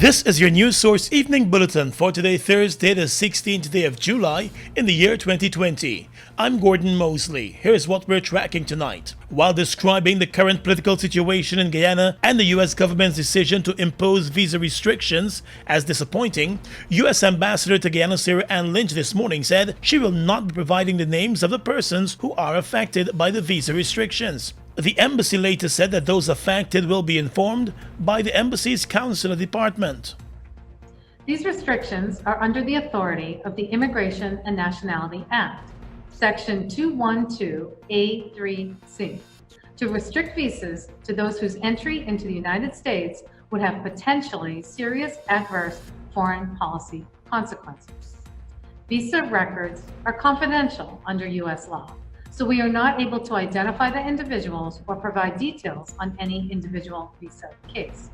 This is your News Source Evening Bulletin for today, Thursday, the 16th day of July in the year 2020. I'm Gordon Mosley. Here's what we're tracking tonight. While describing the current political situation in Guyana and the U.S. government's decision to impose visa restrictions as disappointing, U.S. Ambassador to Guyana Sarah Ann Lynch this morning said she will not be providing the names of the persons who are affected by the visa restrictions. The embassy later said that those affected will be informed by the embassy's consular department. These restrictions are under the authority of the Immigration and Nationality Act, Section 212A3C, to restrict visas to those whose entry into the United States would have potentially serious adverse foreign policy consequences. Visa records are confidential under U.S. law, so we are not able to identify the individuals or provide details on any individual visa case.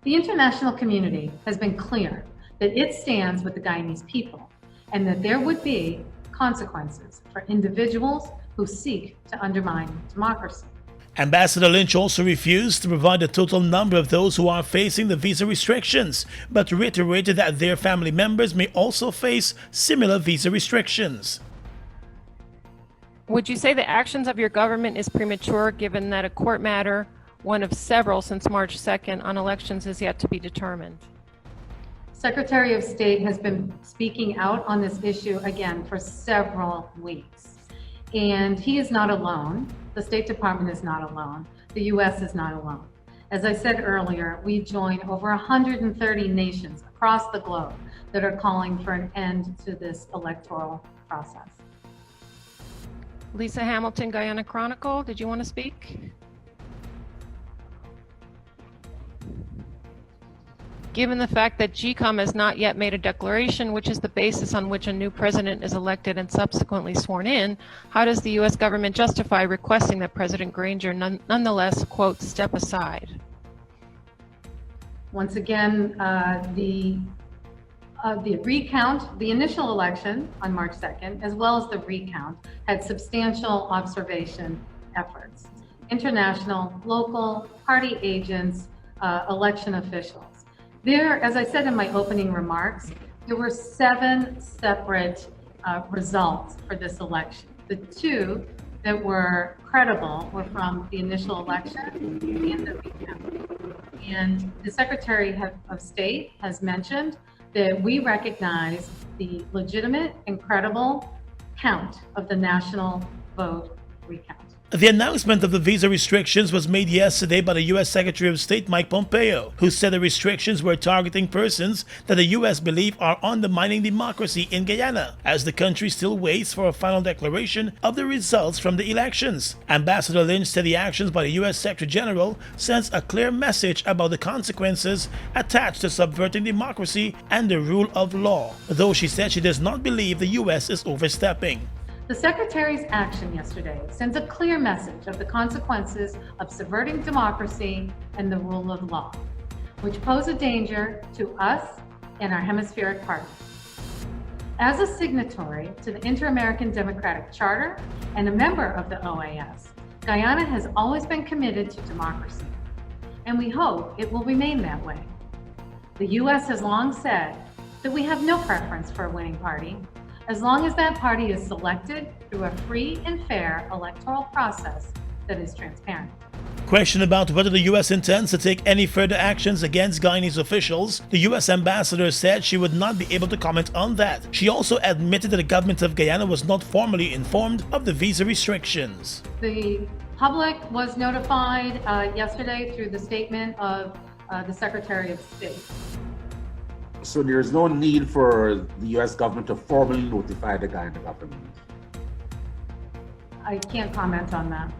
The international community has been clear that it stands with the Guyanese people and that there would be consequences for individuals who seek to undermine democracy. Ambassador Lynch also refused to provide the total number of those who are facing the visa restrictions, but reiterated that their family members may also face similar visa restrictions. Would you say the actions of your government is premature given that a court matter, one of several since March 2nd, on elections is yet to be determined? Secretary of State has been speaking out on this issue again for several weeks. And he is not alone. The State Department is not alone. The U.S. is not alone. As I said earlier, we join over 130 nations across the globe that are calling for an end to this electoral process. Lisa Hamilton, Guyana Chronicle, did you want to speak? Given the fact that GCOM has not yet made a declaration, which is the basis on which a new president is elected and subsequently sworn in, how does the U.S. government justify requesting that President Granger nonetheless, quote, step aside? Once again, the recount, the initial election on March 2nd, as well as the recount, had substantial observation efforts. International, local, party agents, election officials. There, as I said in my opening remarks, there were 7 separate results for this election. The 2 that were credible were from the initial election and the recount. And the Secretary of State has mentioned that we recognize the legitimate and credible count of the national vote recount. The announcement of the visa restrictions was made yesterday by the U.S. Secretary of State Mike Pompeo, who said the restrictions were targeting persons that the U.S. believe are undermining democracy in Guyana, as the country still waits for a final declaration of the results from the elections. Ambassador Lynch said the actions by the U.S. Secretary General sends a clear message about the consequences attached to subverting democracy and the rule of law, though she said she does not believe the U.S. is overstepping. The Secretary's action yesterday sends a clear message of the consequences of subverting democracy and the rule of law, which pose a danger to us and our hemispheric partners. As a signatory to the Inter-American Democratic Charter and a member of the OAS, Guyana has always been committed to democracy, and we hope it will remain that way. The U.S. has long said that we have no preference for a winning party, as long as that party is selected through a free and fair electoral process that is transparent. Question about whether the U.S. intends to take any further actions against Guyanese officials, the U.S. ambassador said she would not be able to comment on that. She also admitted that the government of Guyana was not formally informed of the visa restrictions. The public was notified yesterday through the statement of the Secretary of State. So there is no need for the U.S. government to formally notify the Guyana government? I can't comment on that.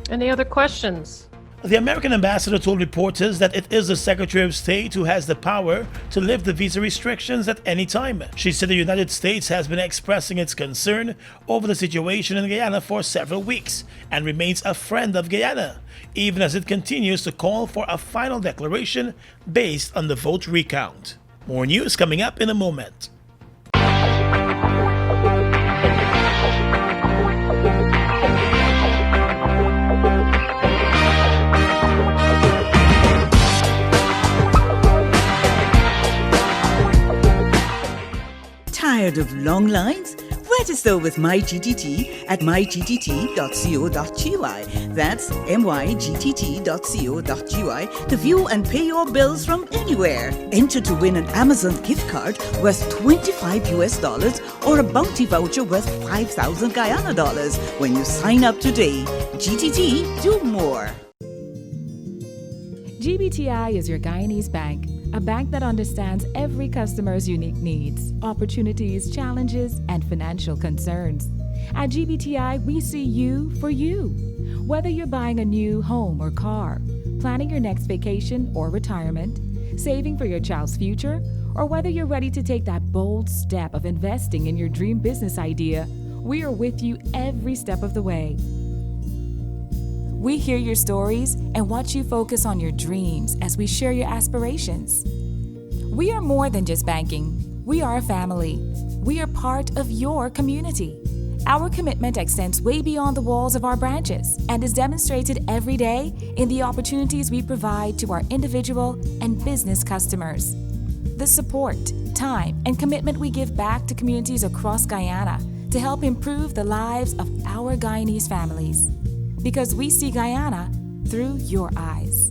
Any other questions? The American ambassador told reporters that it is the Secretary of State who has the power to lift the visa restrictions at any time. She said the United States has been expressing its concern over the situation in Guyana for several weeks and remains a friend of Guyana, even as it continues to call for a final declaration based on the vote recount. More news coming up in a moment. Tired of long lines? Register with MyGTT at mygtt.co.gy. That's mygtt.co.gy to view and pay your bills from anywhere. Enter to win an Amazon gift card worth $25 or a bounty voucher worth 5,000 Guyana dollars when you sign up today. GTT, do more. GBTI is your Guyanese bank, a bank that understands every customer's unique needs, opportunities, challenges, and financial concerns. At GBTI, we see you for you. Whether you're buying a new home or car, planning your next vacation or retirement, saving for your child's future, or whether you're ready to take that bold step of investing in your dream business idea, we are with you every step of the way. We hear your stories and watch you focus on your dreams as we share your aspirations. We are more than just banking. We are a family. We are part of your community. Our commitment extends way beyond the walls of our branches and is demonstrated every day in the opportunities we provide to our individual and business customers. The support, time, and commitment we give back to communities across Guyana to help improve the lives of our Guyanese families. Because we see Guyana through your eyes.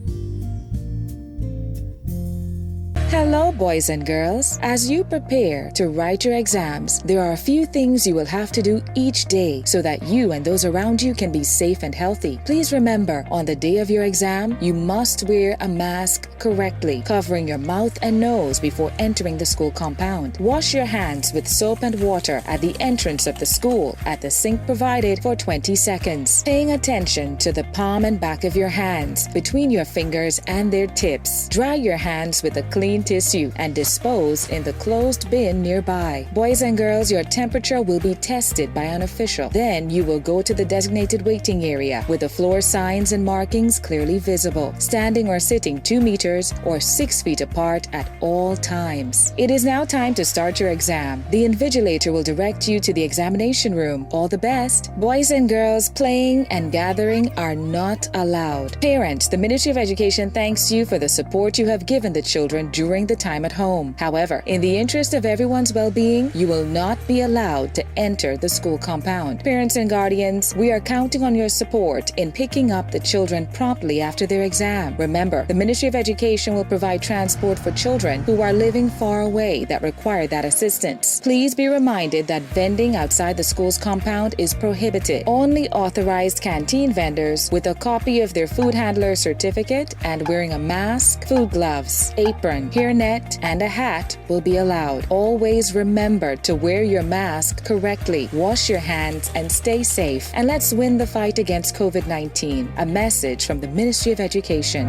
Hello, boys and girls. As you prepare to write your exams, there are a few things you will have to do each day so that you and those around you can be safe and healthy. Please remember, on the day of your exam, you must wear a mask correctly, covering your mouth and nose before entering the school compound. Wash your hands with soap and water at the entrance of the school at the sink provided for 20 seconds. Paying attention to the palm and back of your hands, between your fingers and their tips. Dry your hands with a clean tissue and dispose in the closed bin nearby. Boys and girls, your temperature will be tested by an official. Then you will go to the designated waiting area with the floor signs and markings clearly visible, standing or sitting 2 meters or 6 feet apart at all times. It is now time to start your exam. The invigilator will direct you to the examination room. All the best. Boys and girls, playing and gathering are not allowed. Parents, the Ministry of Education thanks you for the support you have given the children during the time at home. However, in the interest of everyone's well-being, you will not be allowed to enter the school compound. Parents and guardians, we are counting on your support in picking up the children promptly after their exam. Remember, the Ministry of Education will provide transport for children who are living far away that require that assistance. Please be reminded that vending outside the school's compound is prohibited. Only authorized canteen vendors with a copy of their food handler certificate and wearing a mask, food gloves, apron, hairnet, and a hat will be allowed. Always remember to wear your mask correctly, wash your hands, and stay safe. And let's win the fight against COVID-19. A message from the Ministry of Education.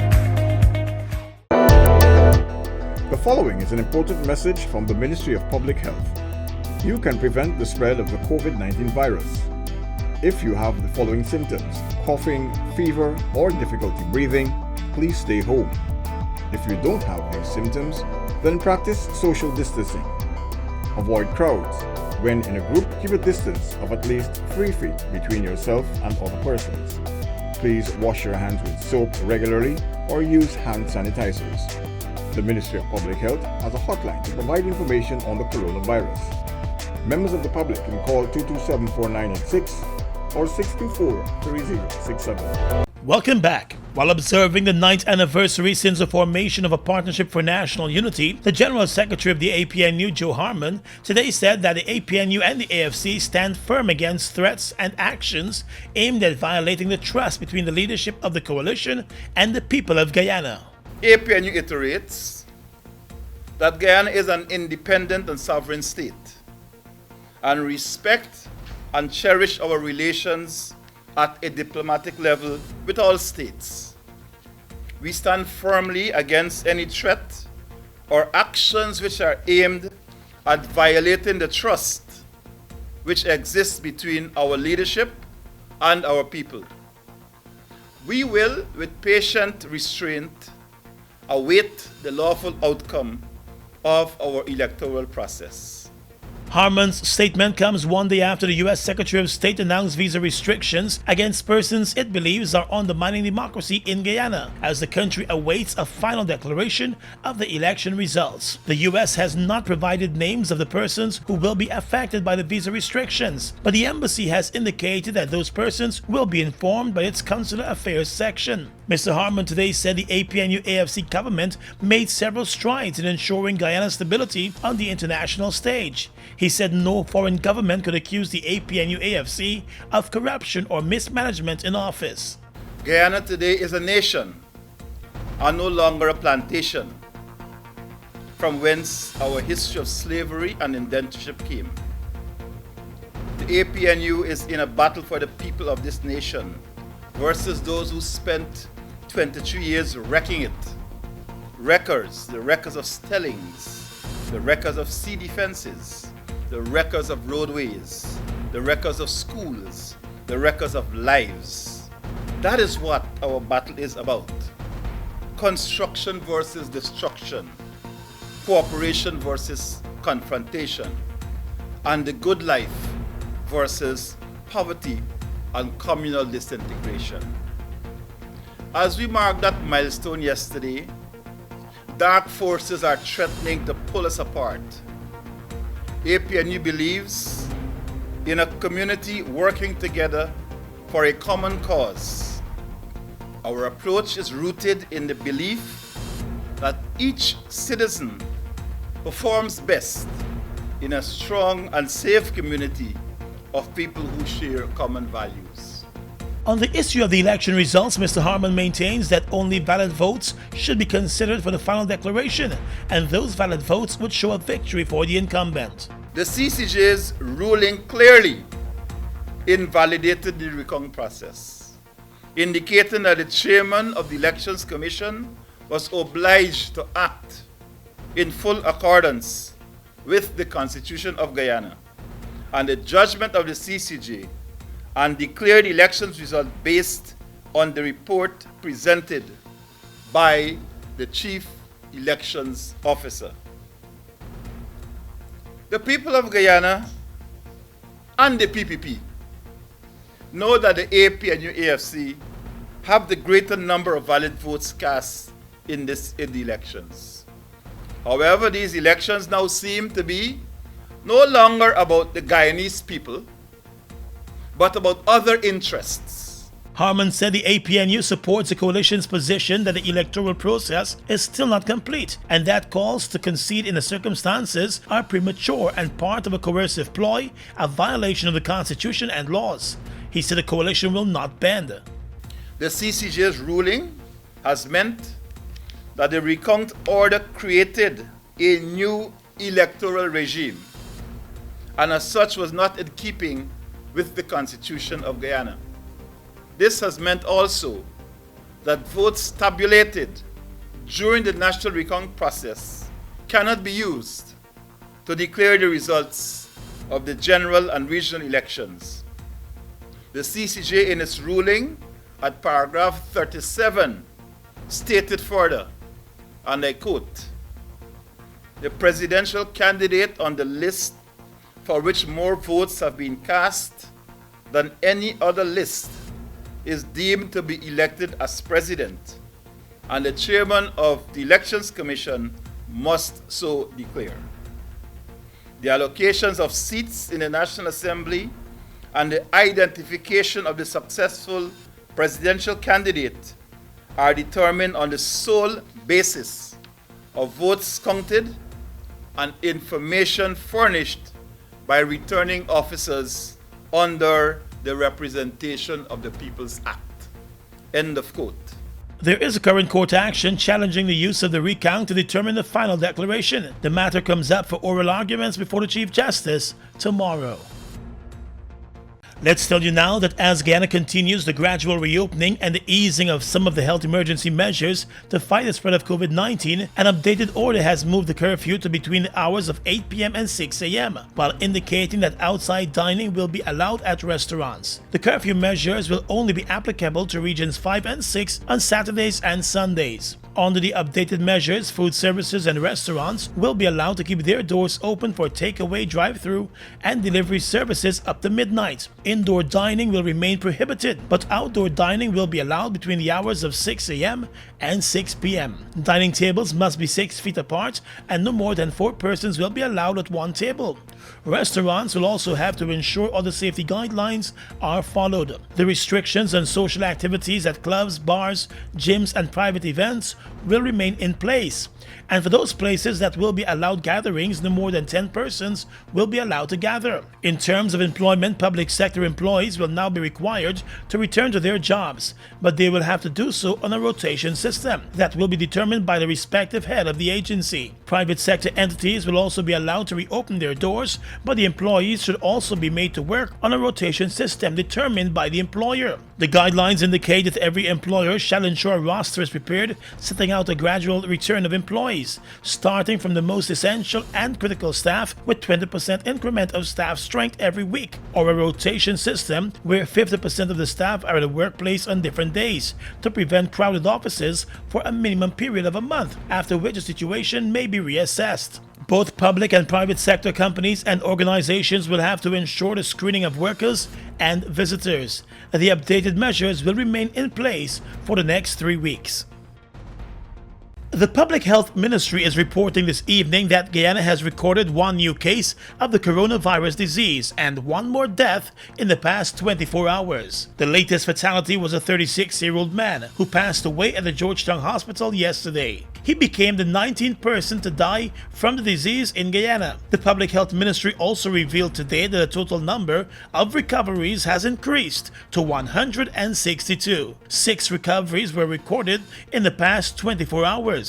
The following is an important message from the Ministry of Public Health. You can prevent the spread of the COVID-19 virus. If you have the following symptoms: coughing, fever, or difficulty breathing, please stay home. If you don't have these symptoms, then practice social distancing. Avoid crowds. When in a group, keep a distance of at least 3 feet between yourself and other persons. Please wash your hands with soap regularly or use hand sanitizers. The Ministry of Public Health has a hotline to provide information on the coronavirus. Members of the public can call 227-4986 or 624-3067. Welcome back. While observing the 9th anniversary since the formation of a Partnership for National Unity, the General Secretary of the APNU, Joe Harmon, today said that the APNU and the AFC stand firm against threats and actions aimed at violating the trust between the leadership of the coalition and the people of Guyana. APNU iterates that Guyana is an independent and sovereign state, and respect and cherish our relations at a diplomatic level with all states. We stand firmly against any threat or actions which are aimed at violating the trust which exists between our leadership and our people. We will, with patient restraint, await the lawful outcome of our electoral process. Harman's statement comes one day after the U.S. Secretary of State announced visa restrictions against persons it believes are undermining democracy in Guyana, as the country awaits a final declaration of the election results. The U.S. has not provided names of the persons who will be affected by the visa restrictions, but the embassy has indicated that those persons will be informed by its Consular Affairs section. Mr. Harman today said the APNU AFC government made several strides in ensuring Guyana's stability on the international stage. He said no foreign government could accuse the APNU AFC of corruption or mismanagement in office. Guyana today is a nation and no longer a plantation, from whence our history of slavery and indentureship came. The APNU is in a battle for the people of this nation versus those who spent 23 years wrecking it. Wreckers, the wreckers of stellings, the wreckers of sea defenses, the wreckers of roadways, the wreckers of schools, the wreckers of lives. That is what our battle is about. Construction versus destruction, cooperation versus confrontation, and the good life versus poverty and communal disintegration. As we marked that milestone yesterday, dark forces are threatening to pull us apart. APNU believes in a community working together for a common cause. Our approach is rooted in the belief that each citizen performs best in a strong and safe community of people who share common values. On the issue of the election results, Mr. Harman maintains that only valid votes should be considered for the final declaration, and those valid votes would show a victory for the incumbent. The CCJ's ruling clearly invalidated the recount process, indicating that the chairman of the Elections Commission was obliged to act in full accordance with the Constitution of Guyana and the judgment of the CCJ, and declared the elections result based on the report presented by the Chief Elections Officer. The people of Guyana and the PPP know that the APNU AFC have the greater number of valid votes cast in the elections. However, these elections now seem to be no longer about the Guyanese people, but about other interests. Harman said the APNU supports the coalition's position that the electoral process is still not complete, and that calls to concede in the circumstances are premature and part of a coercive ploy, a violation of the Constitution and laws. He said the coalition will not bend. The CCJ's ruling has meant that the recount order created a new electoral regime, and as such was not in keeping with the Constitution of Guyana. This has meant also that votes tabulated during the national recount process cannot be used to declare the results of the general and regional elections. The CCJ in its ruling at paragraph 37 stated further, and I quote, "The presidential candidate on the list for which more votes have been cast than any other list is deemed to be elected as president, and the chairman of the Elections Commission must so declare. The allocations of seats in the National Assembly and the identification of the successful presidential candidate are determined on the sole basis of votes counted and information furnished by returning officers under the Representation of the People's Act." End of quote. There is a current court action challenging the use of the recount to determine the final declaration. The matter comes up for oral arguments before the Chief Justice tomorrow. Let's tell you now that as Guyana continues the gradual reopening and the easing of some of the health emergency measures to fight the spread of COVID-19, an updated order has moved the curfew to between the hours of 8 p.m. and 6 a.m., while indicating that outside dining will be allowed at restaurants. The curfew measures will only be applicable to regions 5 and 6 on Saturdays and Sundays. Under the updated measures, food services and restaurants will be allowed to keep their doors open for takeaway, drive-through, and delivery services up to midnight. Indoor dining will remain prohibited, but outdoor dining will be allowed between the hours of 6 a.m. and 6 p.m. Dining tables must be 6 feet apart, and no more than 4 persons will be allowed at one table. Restaurants will also have to ensure other safety guidelines are followed. The restrictions on social activities at clubs, bars, gyms, and private events will remain in place. And for those places that will be allowed gatherings, no more than 10 persons will be allowed to gather. In terms of employment, public sector employees will now be required to return to their jobs, but they will have to do so on a rotation system that will be determined by the respective head of the agency. Private sector entities will also be allowed to reopen their doors, but the employees should also be made to work on a rotation system determined by the employer. The guidelines indicate that every employer shall ensure a roster is prepared, setting out a gradual return of employees, starting from the most essential and critical staff with 20% increment of staff strength every week, or a rotation system where 50% of the staff are at the workplace on different days to prevent crowded offices for a minimum period of a month, after which the situation may be reassessed. Both public and private sector companies and organizations will have to ensure the screening of workers and visitors. The updated measures will remain in place for the next 3 weeks. The Public Health Ministry is reporting this evening that Guyana has recorded 1 new case of the coronavirus disease and 1 more death in the past 24 hours. The latest fatality was a 36-year-old man who passed away at the Georgetown Hospital yesterday. He became the 19th person to die from the disease in Guyana. The Public Health Ministry also revealed today that the total number of recoveries has increased to 162. 6 recoveries were recorded in the past 24 hours.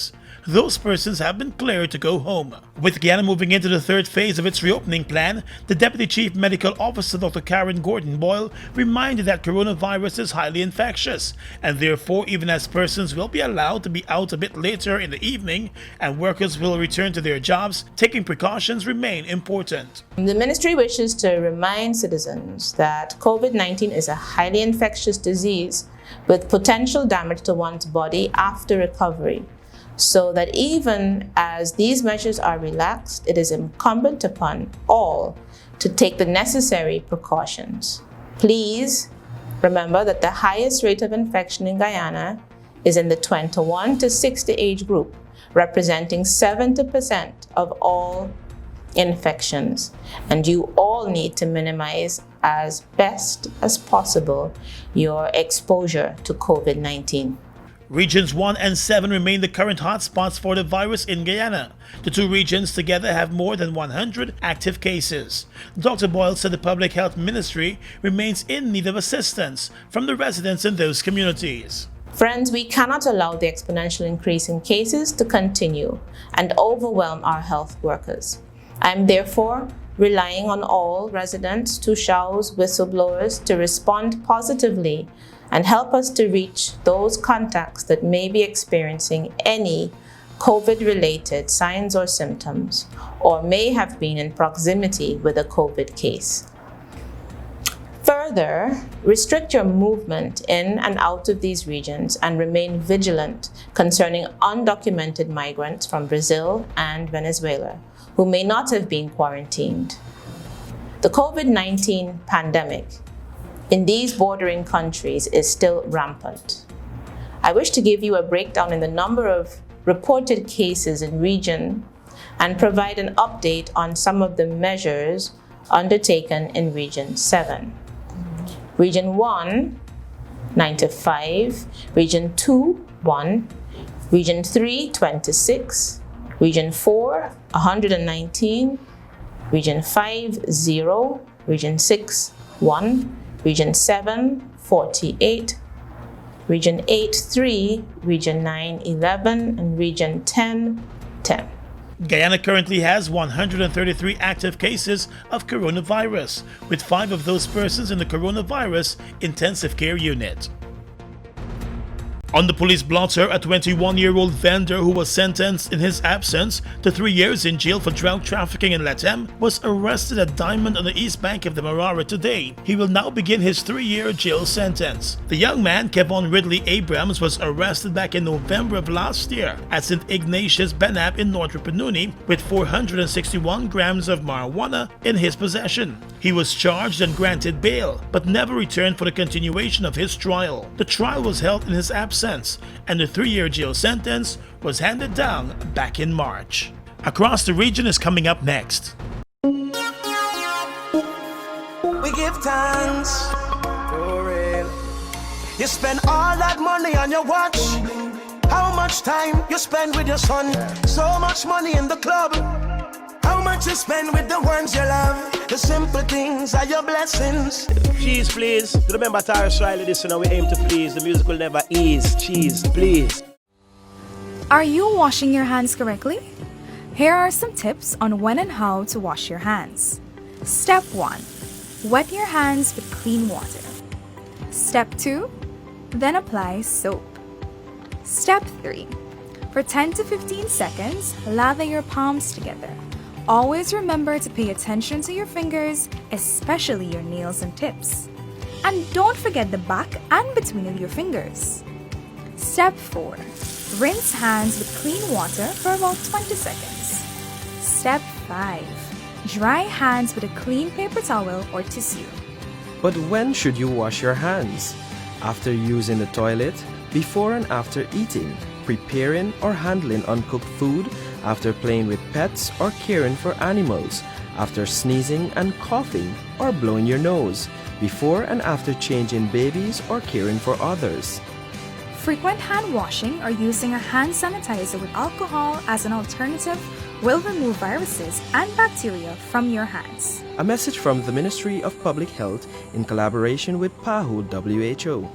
Those persons have been cleared to go home. With Guyana moving into the 3rd phase of its reopening plan, the Deputy Chief Medical Officer Dr. Karen Gordon-Boyle reminded that coronavirus is highly infectious, and therefore even as persons will be allowed to be out a bit later in the evening and workers will return to their jobs, taking precautions remain important. The Ministry wishes to remind citizens that COVID-19 is a highly infectious disease with potential damage to one's body after recovery, so that even as these measures are relaxed, it is incumbent upon all to take the necessary precautions. Please remember that the highest rate of infection in Guyana is in the 21 to 60 age group, representing 70% of all infections, and you all need to minimize as best as possible your exposure to COVID-19. Regions 1 and 7 remain the current hotspots for the virus in Guyana. The 2 regions together have more than 100 active cases. Dr. Boyle said the Public Health Ministry remains in need of assistance from the residents in those communities. Friends, we cannot allow the exponential increase in cases to continue and overwhelm our health workers. I am therefore relying on all residents, Tushaus, whistleblowers to respond positively and help us to reach those contacts that may be experiencing any COVID-related signs or symptoms, or may have been in proximity with a COVID case. Further, restrict your movement in and out of these regions and remain vigilant concerning undocumented migrants from Brazil and Venezuela who may not have been quarantined. The COVID-19 pandemic in these bordering countries is still rampant. I wish to give you a breakdown in the number of reported cases in region and provide an update on some of the measures undertaken in Region 7. Region 1, 95, Region 2, 1, Region 3, 26, Region 4, 119, Region 5, 0, Region 6, 1, Region 7, 48, Region 8, 3, Region 9, 11, and Region 10, 10. Guyana currently has 133 active cases of coronavirus, with 5 of those persons in the coronavirus intensive care unit. On the police blotter, a 21-year-old vendor who was sentenced in his absence to 3 years in jail for drug trafficking in Latem was arrested at Diamond on the east bank of the Marara today. He will now begin his 3-year jail sentence. The young man, Kevon Ridley Abrams, was arrested back in November of last year at St. Ignatius Benap in North Rupununi with 461 grams of marijuana in his possession. He was charged and granted bail, but never returned for the continuation of his trial. The trial was held in his absence, and the 3-year jail sentence was handed down back in March. Across the Region is coming up next. We give thanks for real. You spend all that money on your watch. How much time you spend with your son? So much money in the club. How much you spend with the ones you love? The simple things are your blessings. Cheese, please. Remember Tyrus Riley, this one we aim to please. The music will never ease. Cheese, please. Are you washing your hands correctly? Here are some tips on when and how to wash your hands. Step 1. Wet your hands with clean water. Step 2. Then apply soap. Step 3. For 10 to 15 seconds, lather your palms together. Always remember to pay attention to your fingers, especially your nails and tips. And don't forget the back and between of your fingers. Step 4. Rinse hands with clean water for about 20 seconds. Step 5. Dry hands with a clean paper towel or tissue. But when should you wash your hands? After using the toilet, before and after eating, preparing or handling uncooked food, after playing with pets or caring for animals, after sneezing and coughing or blowing your nose, before and after changing babies or caring for others. Frequent hand washing or using a hand sanitizer with alcohol as an alternative will remove viruses and bacteria from your hands. A message from the Ministry of Public Health in collaboration with PAHO WHO.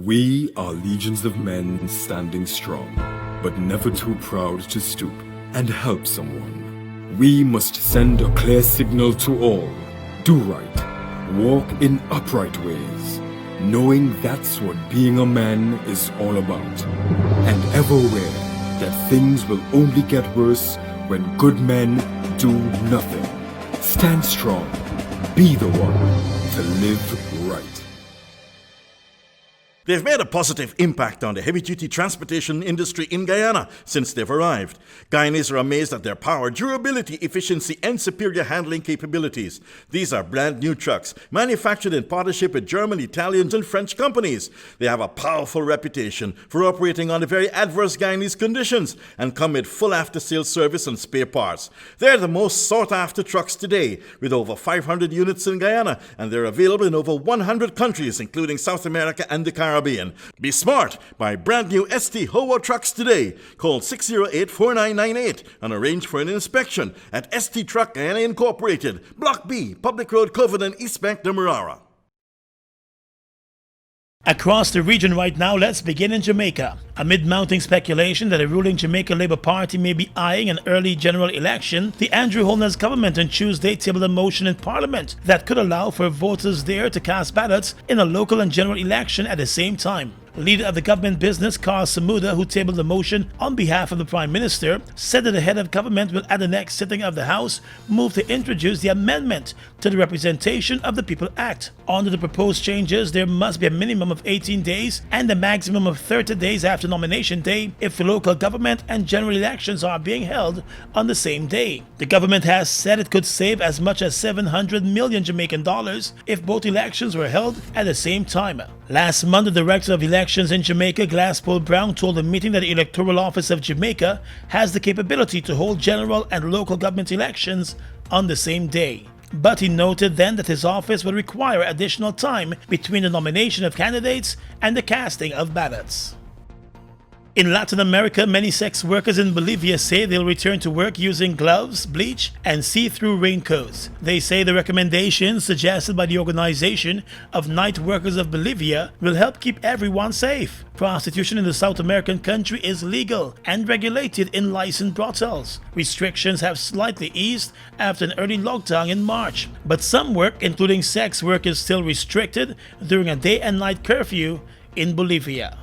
We are legions of men standing strong, but never too proud to stoop and help someone. We must send a clear signal to all. Do right. Walk in upright ways, knowing that's what being a man is all about. And ever aware that things will only get worse when good men do nothing. Stand strong. Be the one to live right. They've made a positive impact on the heavy-duty transportation industry in Guyana since they've arrived. Guyanese are amazed at their power, durability, efficiency, and superior handling capabilities. These are brand new trucks, manufactured in partnership with German, Italian, and French companies. They have a powerful reputation for operating under very adverse Guyanese conditions and come with full after-sales service and spare parts. They're the most sought-after trucks today, with over 500 units in Guyana, and they're available in over 100 countries, including South America and the Caribbean. Be smart. Buy brand new ST Hobo trucks today. Call 608-4998 and arrange for an inspection at ST Truck Guyana Incorporated, Block B, Public Road, Covenant, East Bank, Demerara. Across the region right now, let's begin in Jamaica. Amid mounting speculation that a ruling Jamaica Labour Party may be eyeing an early general election, the Andrew Holness government on Tuesday tabled a motion in Parliament that could allow for voters there to cast ballots in a local and general election at the same time. Leader of the government business, Carl Samuda, who tabled the motion on behalf of the Prime Minister, said that the head of government will at the next sitting of the House move to introduce the amendment to the Representation of the People Act. Under the proposed changes, there must be a minimum of 18 days and a maximum of 30 days after nomination day if the local government and general elections are being held on the same day. The government has said it could save as much as 700 million Jamaican dollars if both elections were held at the same time. Last month, the director of elections in Jamaica, Glasspool Brown, told the meeting that the Electoral Office of Jamaica has the capability to hold general and local government elections on the same day. But he noted then that his office would require additional time between the nomination of candidates and the casting of ballots. In Latin America, many sex workers in Bolivia say they'll return to work using gloves, bleach, and see-through raincoats. They say the recommendations suggested by the Organization of Night Workers of Bolivia will help keep everyone safe. Prostitution in the South American country is legal and regulated in licensed brothels. Restrictions have slightly eased after an early lockdown in March, but some work, including sex work, is still restricted during a day and night curfew in Bolivia.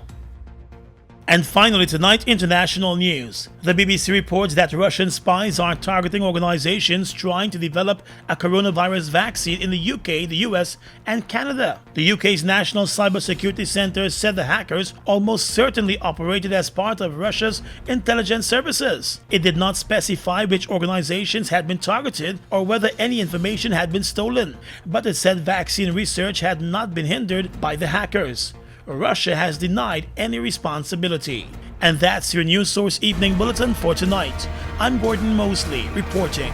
And finally tonight, international news. The BBC reports that Russian spies are targeting organizations trying to develop a coronavirus vaccine in the UK, the US, and Canada. The UK's National Cybersecurity Centre said the hackers almost certainly operated as part of Russia's intelligence services. It did not specify which organizations had been targeted or whether any information had been stolen, but it said vaccine research had not been hindered by the hackers. Russia has denied any responsibility. And that's your News Source Evening Bulletin for tonight. I'm Gordon Mosley reporting.